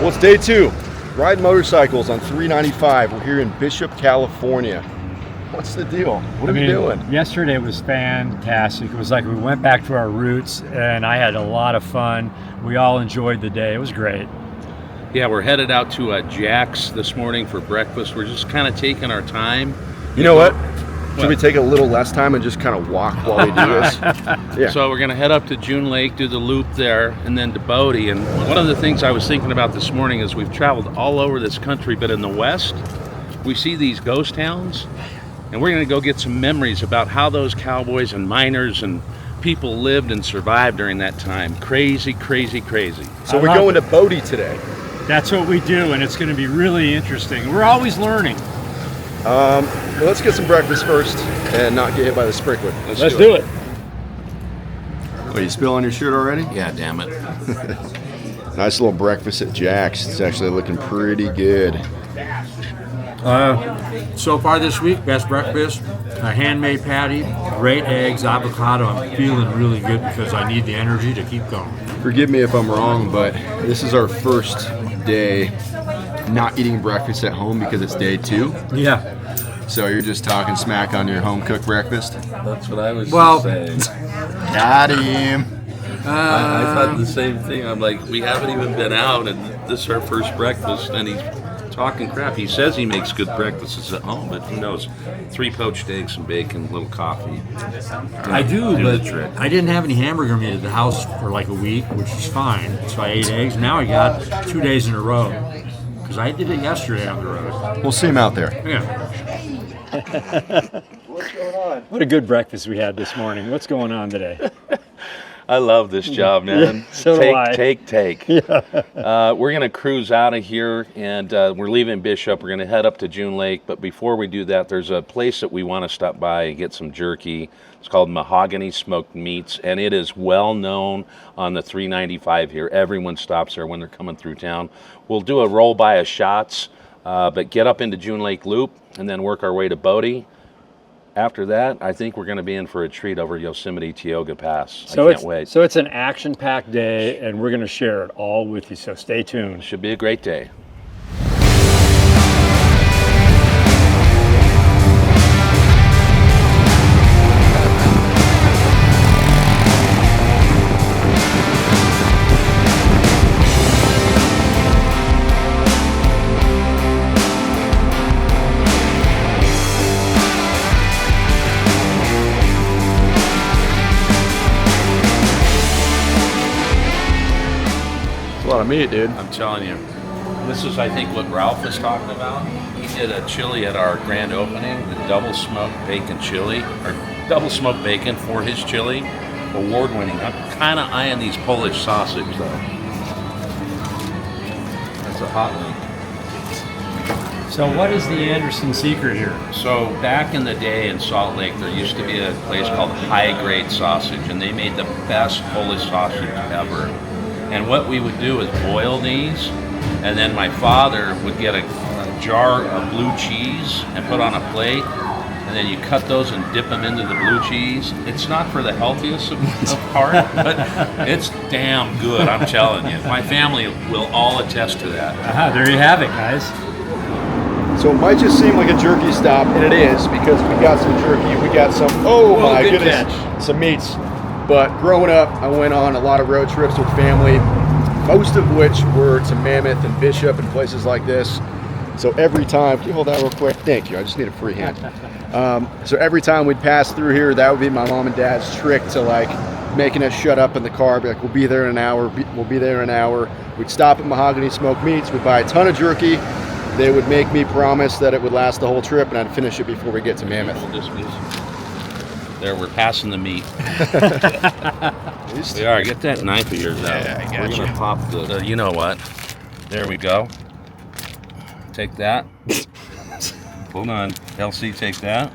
Well, it's day 2. Riding motorcycles on 395. We're here in Bishop, California. What's the deal? What are we doing? Yesterday was fantastic. It was like we went back to our roots, and I had a lot of fun. We all enjoyed the day. It was great. Yeah, we're headed out to Jack's this morning for breakfast. We're just kind of taking our time. You know what? Should we take a little less time and just kind of walk while we do this? Yeah. So we're going to head up to June Lake, do the loop there, and then to Bodie. And one of the things I was thinking about this morning is we've traveled all over this country, but in the West, we see these ghost towns, and we're going to go get some memories about how those cowboys and miners and people lived and survived during that time. Crazy, crazy, crazy. So we're going to Bodie today. That's what we do, and it's going to be really interesting. We're always learning. Well, let's get some breakfast first and not get hit by the sprinkler. Let's do it. Oh, you spill on your shirt already? Yeah, damn it. Nice little breakfast at Jack's. It's actually looking pretty good. So far this week, best breakfast, a handmade patty, great eggs, avocado. I'm feeling really good because I need the energy to keep going. Forgive me if I'm wrong, but this is our first day not eating breakfast at home because it's day 2. Yeah. So you're just talking smack on your home cooked breakfast? That's what I was saying. Got him. I thought the same thing. I'm like, we haven't even been out, and this is our first breakfast, and he's talking crap. He says he makes good breakfasts at home, but who knows? 3 poached eggs, some bacon, a little coffee. I do, the but trick. I didn't have any hamburger meat at the house for like a week, which is fine. So I ate eggs. Now I got 2 days in a row because I did it yesterday on the road. We'll see him out there. Yeah. What's going on? What a good breakfast we had this morning. What's going on today? I love this job, man. Yeah, so do I. Take. Yeah. We're going to cruise out of here, and we're leaving Bishop. We're going to head up to June Lake, but before we do that, there's a place that we want to stop by and get some jerky. It's called Mahogany Smoked Meats, and it is well known on the 395 here. Everyone stops there when they're coming through town. We'll do a roll by of shots, but get up into June Lake Loop and then work our way to Bodie. After that, I think we're going to be in for a treat over Yosemite Tioga Pass. I can't wait. So it's an action-packed day, and we're going to share it all with you, so stay tuned. Should be a great day. A lot of meat, dude. I'm telling you. This is, I think, what Ralph was talking about. He did a chili at our grand opening, the double smoked bacon chili, or double smoked bacon for his chili. Award winning. I'm kind of eyeing these Polish sausage, though. That's a hot one. So what is the Anderson secret here? So back in the day in Salt Lake, there used to be a place called High Grade Sausage, and they made the best Polish sausage ever. And what we would do is boil these, and then my father would get a jar of blue cheese and put on a plate, and then you cut those and dip them into the blue cheese. It's not for the healthiest of heart, but it's damn good, I'm telling you. My family will all attest to that. There you have it, guys. So it might just seem like a jerky stop, and it is, because we got some jerky, we got some, my good goodness, catch. some meats. But growing up, I went on a lot of road trips with family, most of which were to Mammoth and Bishop and places like this. So every time, can you hold that real quick? Thank you, I just need a free hand. So every time we'd pass through here, that would be my mom and dad's trick to like making us shut up in the car, be like, we'll be there in an hour, we'll be there in an hour. We'd stop at Mahogany Smoked Meats, we'd buy a ton of jerky. They would make me promise that it would last the whole trip and I'd finish it before we get to Mammoth. There, we're passing the meat. We are. Get that knife of yours out. Yeah, I got We're going to pop the, you know what? There we go. Take that. Hold on. Elsie, take that.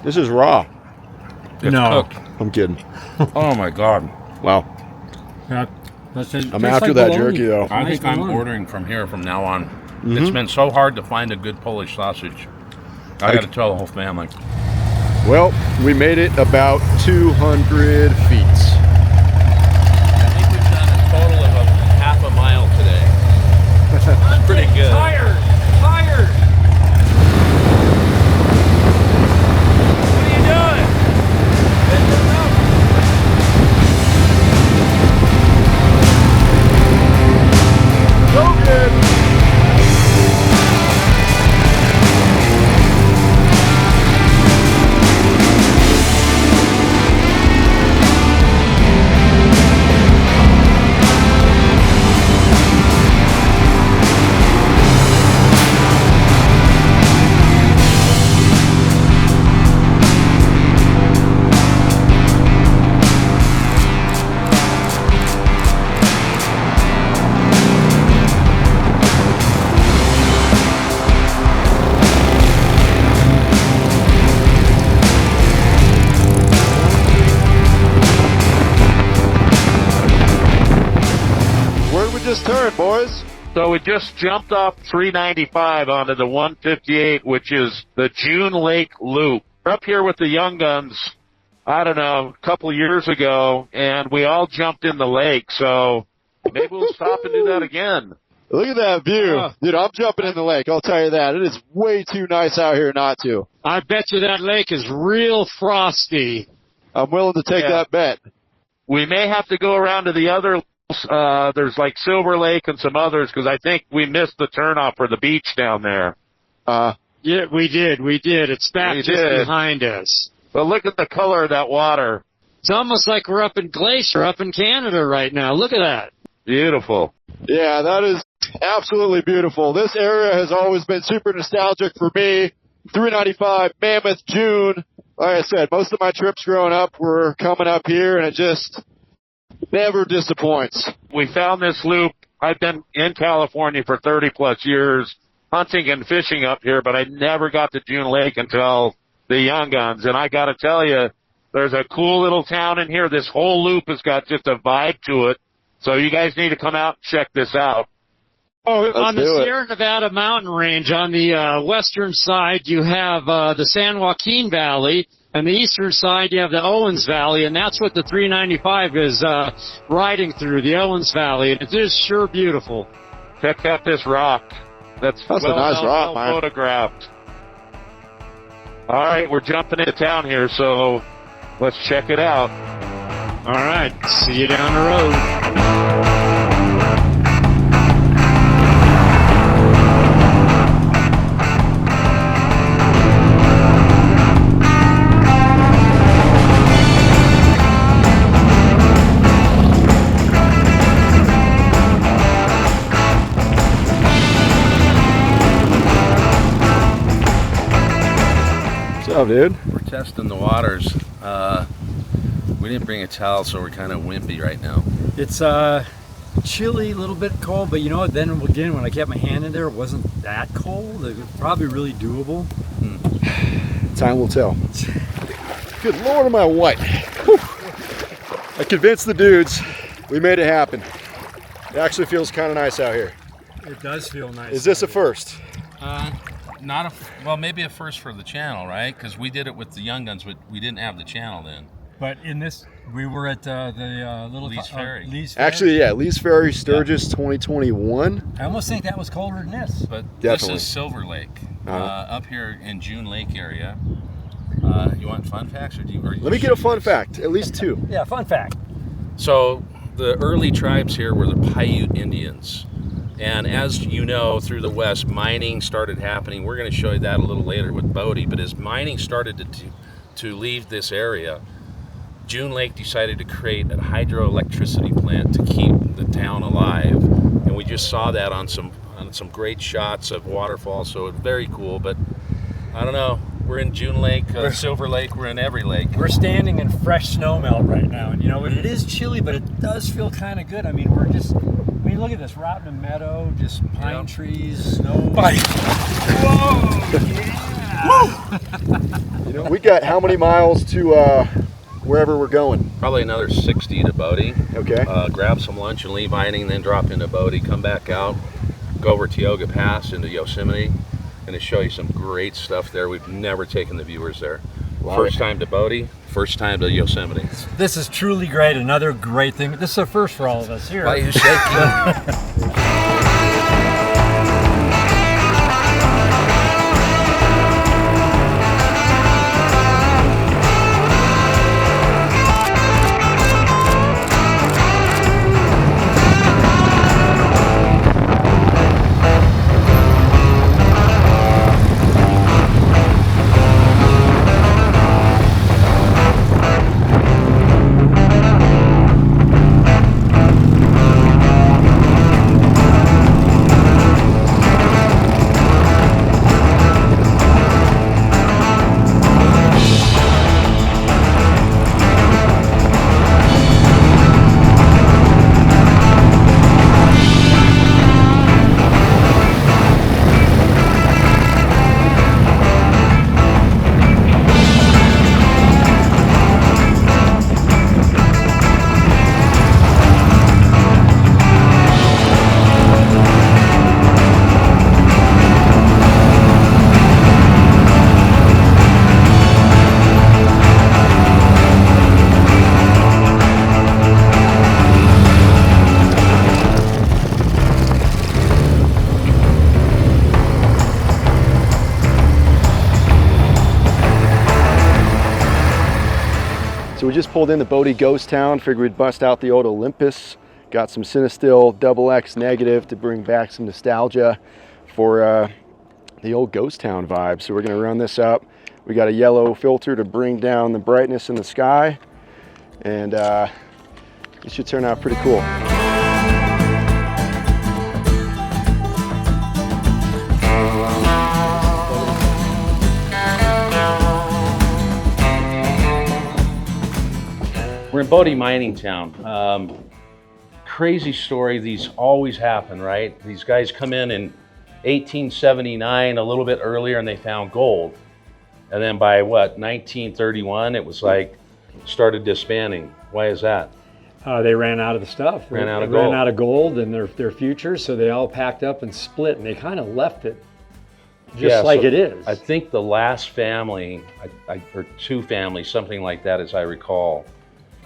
This is raw. It's No. cooked. I'm kidding. Oh, my God. Wow. I'm after that jerky, though. I think I'm ordering from here from now on. It's been so hard to find a good Polish sausage. I got to tell the whole family. Well, we made it about 200 feet. I think we've done a total of half a mile today. just turned, boys? So we just jumped off 395 onto the 158, which is the June Lake Loop. We're up here with the Young Guns, I don't know, a couple of years ago, and we all jumped in the lake. So maybe we'll stop and do that again. Look at that view. Dude, I'm jumping in the lake. I'll tell you that. It is way too nice out here not to. I bet you that lake is real frosty. I'm willing to take that bet. We may have to go around to the other, there's like Silver Lake and some others, because I think we missed the turnoff for the beach down there. Yeah, we did. It's back just behind us. But look at the color of that water. It's almost like we're up in Glacier, up in Canada right now. Look at that. Beautiful. Yeah, that is absolutely beautiful. This area has always been super nostalgic for me. 395, Mammoth, June. Like I said, most of my trips growing up were coming up here, and it just never disappoints. We found this loop. I've been in California for 30-plus years, hunting and fishing up here, but I never got to June Lake until the Young Guns. And I got to tell you, there's a cool little town in here. This whole loop has got just a vibe to it. So you guys need to come out and check this out. On the Sierra Nevada mountain range, on the western side, you have the San Joaquin Valley, and the eastern side, you have the Owens Valley, and that's what the 395 is riding through, the Owens Valley, and it is sure beautiful. Check out this rock. That's a nice rock, man. Photographed. All right, we're jumping into town here, so let's check it out. All right, see you down the road. What's up, dude? We're testing the waters. We didn't bring a towel, so we're kind of wimpy right now. It's chilly, a little bit cold, but you know what? Then again, when I kept my hand in there, it wasn't that cold. It was probably really doable. Time will tell. Good Lord, am I white? Whew. I convinced the dudes. We made it happen. It actually feels kind of nice out here. It does feel nice. Is this a first? Well, maybe a first for the channel, right? Because we did it with the Young Guns, but we didn't have the channel then. But in this, we were at the little Lee's Ferry. Lee's Ferry. Actually, yeah, Lee's Ferry, Sturgis, 2021. I almost think that was colder than this. But Definitely. This is Silver Lake, up here in June Lake area. You want fun facts, or do you? Let me get a fun fact, at least two. Yeah, fun fact. So the early tribes here were the Paiute Indians. And as you know, through the West, mining started happening. We're going to show you that a little later with Bodie. But as mining started to leave this area, June Lake decided to create a hydroelectricity plant to keep the town alive. And we just saw that on some great shots of waterfalls. So it's very cool. But I don't know. We're in June Lake, Silver Lake. We're in every lake. We're standing in fresh snowmelt right now, and you know it is chilly, but it does feel kind of good. I mean, look at this, we're out in a meadow, just pine trees, snow. Whoa! Yeah! You know, we got how many miles to wherever we're going? Probably another 60 to Bodie. Okay. Grab some lunch and leave mining, then drop into Bodie, come back out, go over Tioga Pass into Yosemite, and to show you some great stuff there. We've never taken the viewers there. First time to Bodie, first time to Yosemite. This is truly great. Another great thing. This is a first for all of us here. Why are you shaking? just pulled in the Bodie Ghost Town. Figured we'd bust out the old Olympus. Got some Cinestill XX negative to bring back some nostalgia for the old Ghost Town vibe. So we're gonna run this up. We got a yellow filter to bring down the brightness in the sky, and it should turn out pretty cool. We're in Bodie mining town. Crazy story, these always happen, right? These guys come in 1879, a little bit earlier, and they found gold. And then by what, 1931, it was like, started disbanding. Why is that? They ran out of the stuff. Ran out of ran gold. out of gold and their futures, so they all packed up and split, and they kind of left it just like so it is. I think the last family, or two families, something like that, as I recall,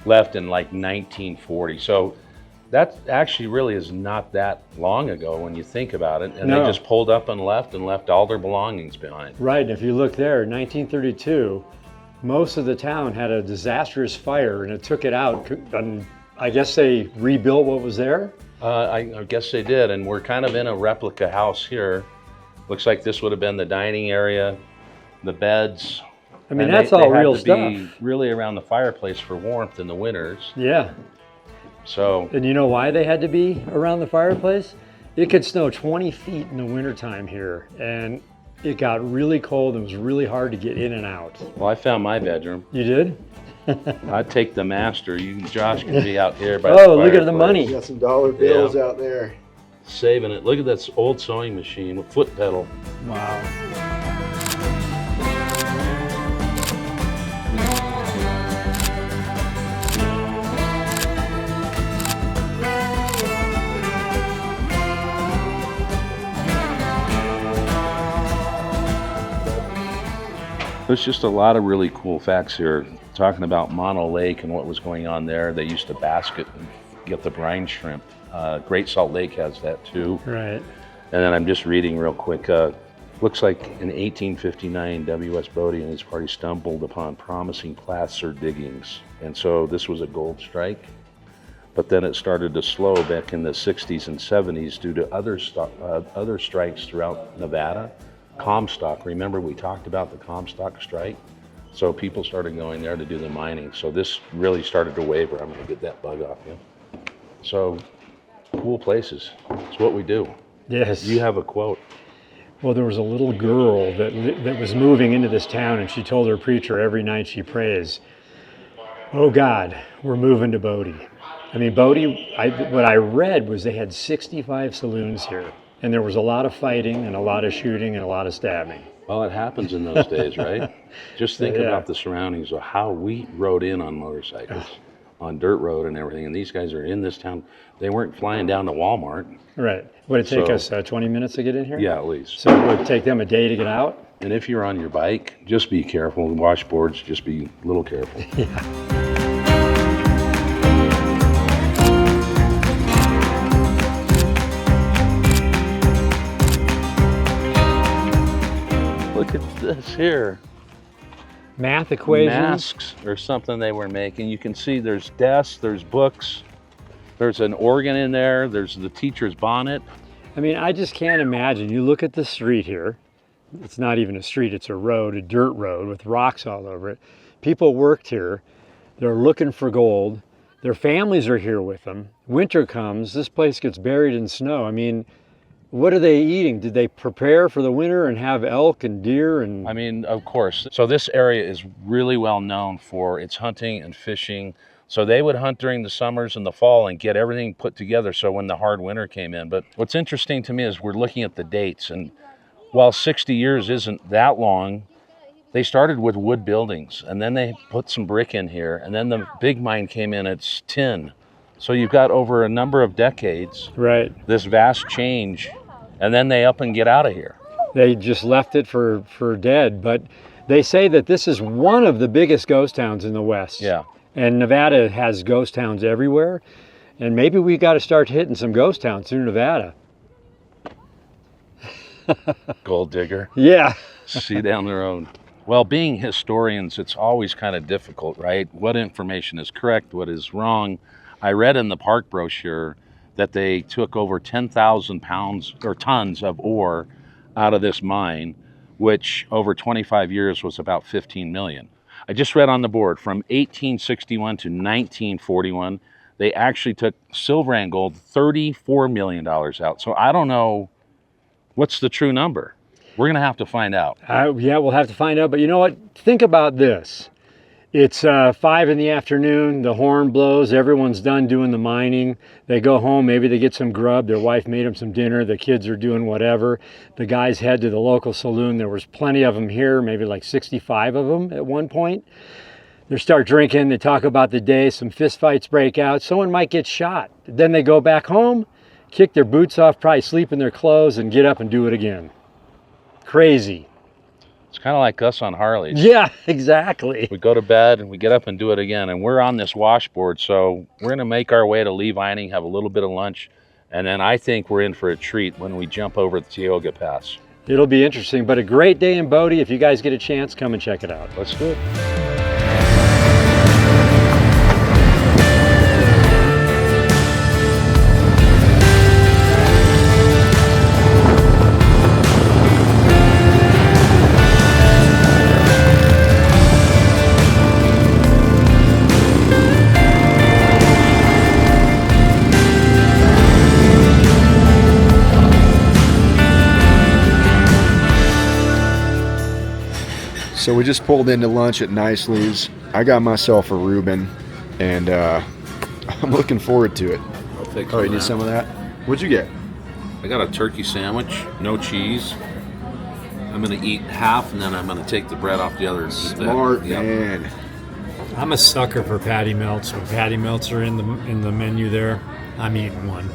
left in like 1940. So that actually really is not that long ago when you think about it. And No. they just pulled up and left all their belongings behind. Right, and if you look there, 1932, most of the town had a disastrous fire, and it took it out. And I guess they rebuilt what was there. I guess they did, and we're kind of in a replica house here. Looks like this would have been the dining area, the beds. I mean, And that's they all had real to stuff. be really around the fireplace for warmth in the winters. Yeah, So and you know why they had to be around the fireplace? It could snow 20 feet in the wintertime here, and it got really cold and it was really hard to get in and out. well, I found my bedroom. You did? I'd take the master. Josh can be out here by Oh, the look at the fireplace. money. Got some dollar bills out there. Saving it. Look at that old sewing machine with foot pedal. Wow. There's just a lot of really cool facts here. Talking about Mono Lake and what was going on there. They used to basket and get the brine shrimp. Great Salt Lake has that too. Right. And then I'm just reading real quick. Looks like in 1859, W.S. Bodie and his party stumbled upon promising placer diggings. And so this was a gold strike. But then it started to slow back in the 60s and 70s due to other strikes throughout Nevada. Comstock, remember we talked about the Comstock strike? So people started going there to do the mining. So this really started to waver. I'm gonna get that bug off you. So, cool places. It's what we do. Yes. You have a quote. Well, there was a little girl that was moving into this town, and she told her preacher every night she prays, "Oh God, we're moving to Bodie." I mean, Bodie, what I read was they had 65 saloons here, and there was a lot of fighting and a lot of shooting and a lot of stabbing. Well, it happens in those days, right? Just think Yeah. about the surroundings of how we rode in on motorcycles, on dirt road and everything. And these guys are in this town. They weren't flying down to Walmart. Right. Would it take So- us 20 minutes to get in here? Yeah, at least. So it would take them a day to get out? And if you're on your bike, just be careful. Washboards, just be a little careful. Look at this here. Math equations? Masks or something they were making. You can see there's desks, there's books, there's an organ in there, there's the teacher's bonnet. I mean, I just can't imagine. You look at the street here. It's not even a street, it's a road, a dirt road with rocks all over it. People worked here. They're looking for gold. Their families are here with them. Winter comes, this place gets buried in snow. I mean, what are they eating? Did they prepare for the winter and have elk and deer and... I mean, of course. So this area is really well known for its hunting and fishing. So they would hunt during the summers and the fall and get everything put together so when the hard winter came in. But what's interesting to me is we're looking at the dates, and while 60 years isn't that long, they started with wood buildings, and then they put some brick in here, and then the big mine came in, it's tin. So you've got over a number of decades, Right. this vast change, and then they up and get out of here. They just left it for dead. But they say that this is one of the biggest ghost towns in the West. Yeah. And Nevada has ghost towns everywhere. And maybe we got to start hitting some ghost towns through Nevada. Gold digger. Yeah. See down the road. Well, being historians, it's always kind of difficult, right? What information is correct, what is wrong? I read in the park brochure that they took over 10,000 pounds or tons of ore out of this mine, which over 25 years was about 15 million. I just read on the board from 1861 to 1941, they actually took silver and gold $34 million out. So I don't know what's the true number. We're going to have to find out. Yeah, we'll have to find out. But you know what? Think about this. It's 5 in the afternoon. The horn blows. Everyone's done doing the mining. They go home. Maybe they get some grub. Their wife made them some dinner. The kids are doing whatever. The guys head to the local saloon. There was plenty of them here, maybe like 65 of them at one point. They start drinking. They talk about the day. Some fist fights break out. Someone might get shot. Then they go back home, kick their boots off, probably sleep in their clothes, and get up and do it again. Crazy. It's kind of like us on Harleys. Yeah, exactly. We go to bed and we get up and do it again. And we're on this washboard, so we're going to make our way to Lee Vining, have a little bit of lunch, and then I think we're in for a treat when we jump over the Tioga Pass. It'll be interesting, but a great day in Bodie. If you guys get a chance, come and check it out. Let's do it. So we just pulled into lunch at Nicely's. I got myself a Reuben, and I'm looking forward to it. I'll take Oh, you need some of that? What'd you get? I got a turkey sandwich, no cheese. I'm going to eat half, and then I'm going to take the bread off the other. And eat that. Smart Yep. man. I'm a sucker for patty melts. When patty melts are in the menu there, I'm eating one.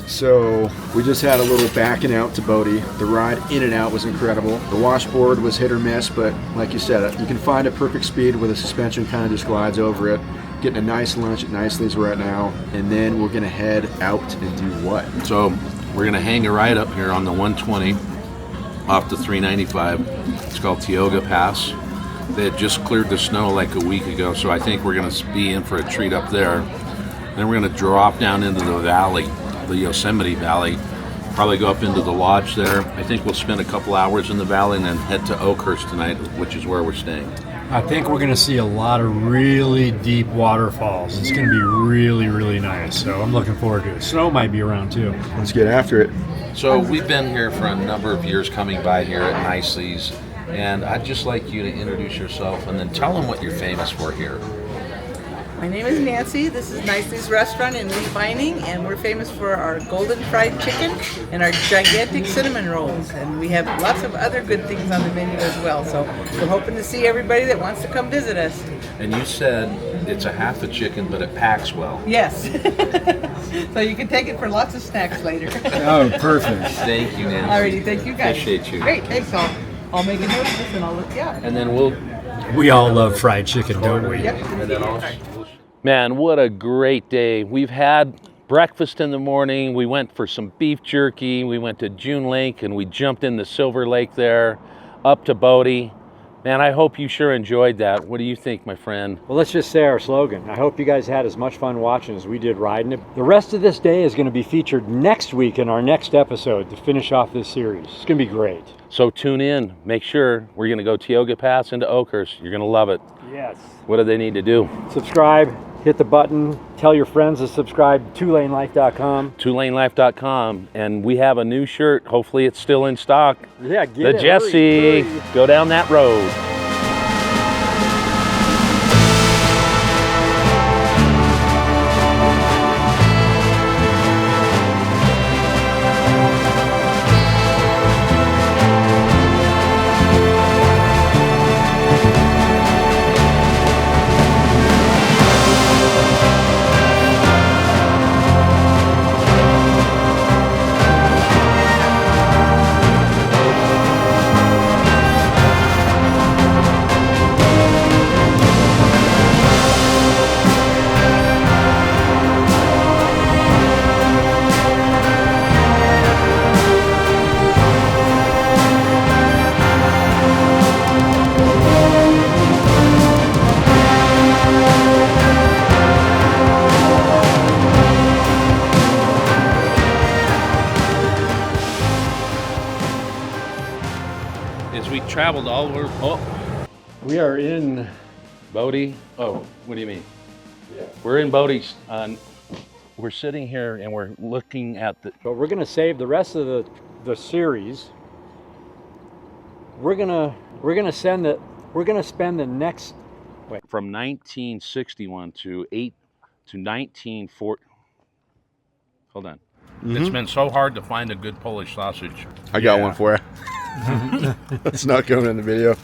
So we just had a little backing out to Bodie. The ride in and out was incredible. The washboard was hit or miss, but like you said, you can find a perfect speed where the suspension kind of just glides over it. Getting a nice lunch at Nicely's right now, and then we're gonna head out and do what? So we're going to hang a ride up here on the 120 off the 395. It's called Tioga Pass. They had just cleared the snow like a week ago, so I think we're going to be in for a treat up there. Then we're going to drop down into the valley, the Yosemite Valley, probably go up into the lodge there. I think we'll spend a couple hours in the valley and then head to Oakhurst tonight, which is where we're staying. I think we're going to see a lot of really deep waterfalls. It's going to be really, really nice. So I'm looking forward to it. Snow might be around too. Let's get after it. So we've been here for a number of years, coming by here at Nicely's, and I'd just like you to introduce yourself and then tell them what you're famous for here. My name is Nancy. This is Nicely's Restaurant in Lee Vining, and we're famous for our golden fried chicken and our gigantic cinnamon rolls. And we have lots of other good things on the menu as well. So we're hoping to see everybody that wants to come visit us. And you said it's a half a chicken, but it packs well. Yes. So you can take it for lots of snacks later. Oh, perfect. Thank you, Nancy. Alrighty, thank you guys. Appreciate you. Great, thanks all. I'll make a note of this and I'll look you up. And then we'll... We all love fried chicken, don't we? Yep. And then Man, what a great day. We've had breakfast in the morning. We went for some beef jerky. We went to June Lake and we jumped in the Silver Lake there, up to Bodie. Man, I hope you sure enjoyed that. What do you think, my friend? Well, let's just say our slogan. I hope you guys had as much fun watching as we did riding it. The rest of this day is going to be featured next week in our next episode to finish off this series. It's going to be great. So tune in. Make sure we're going to go Tioga Pass into Oakhurst. You're going to love it. Yes. What do they need to do? Subscribe, hit the button, tell your friends to subscribe, twolanelife.com. twolanelife.com. And we have a new shirt. Hopefully it's still in stock. Yeah, get The it. Jesse. Hurry. Go down that road. we traveled all over. Oh, We are in. Bodie. Oh, what do you mean? Yeah. We're in Bodie's. We're sitting here and we're looking at the. But we're gonna save the rest of the series. We're gonna spend the next. Wait. From 1961 to 1940. Hold on. it's been so hard to find a good Polish sausage. I got one for you. It's not coming in the video.